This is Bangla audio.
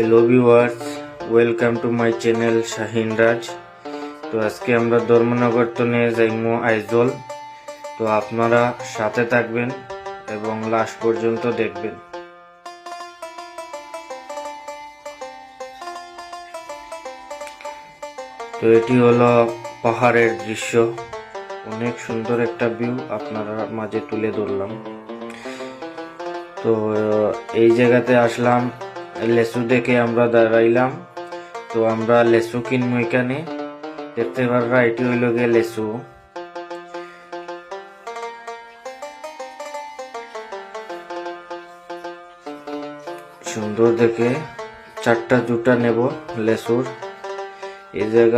Hello viewers, welcome to my channel Shahin Raj. তো আজকে আমরা ধর্মনগর তো নিয়ে যাইমু আইজল। তো আপনারা সাথে থাকবেন এবং লাস্ট পর্যন্ত দেখবেন। তো এটি হলো পাহাড়ের দৃশ্য, অনেক সুন্দর একটা ভিউ আপনারা মাঝে তুলে ধরলাম। তো এই জায়গাতে আসলাম, লেসু দেখে আমরা দাঁড়াইলাম। তো আমরা লেসু কিনবো এখানে, দেখতে পাররা এটি হইল গিয়ে লেসু। সুন্দর দেখে 4টা জুটা নেব লেসুর। এই জায়গা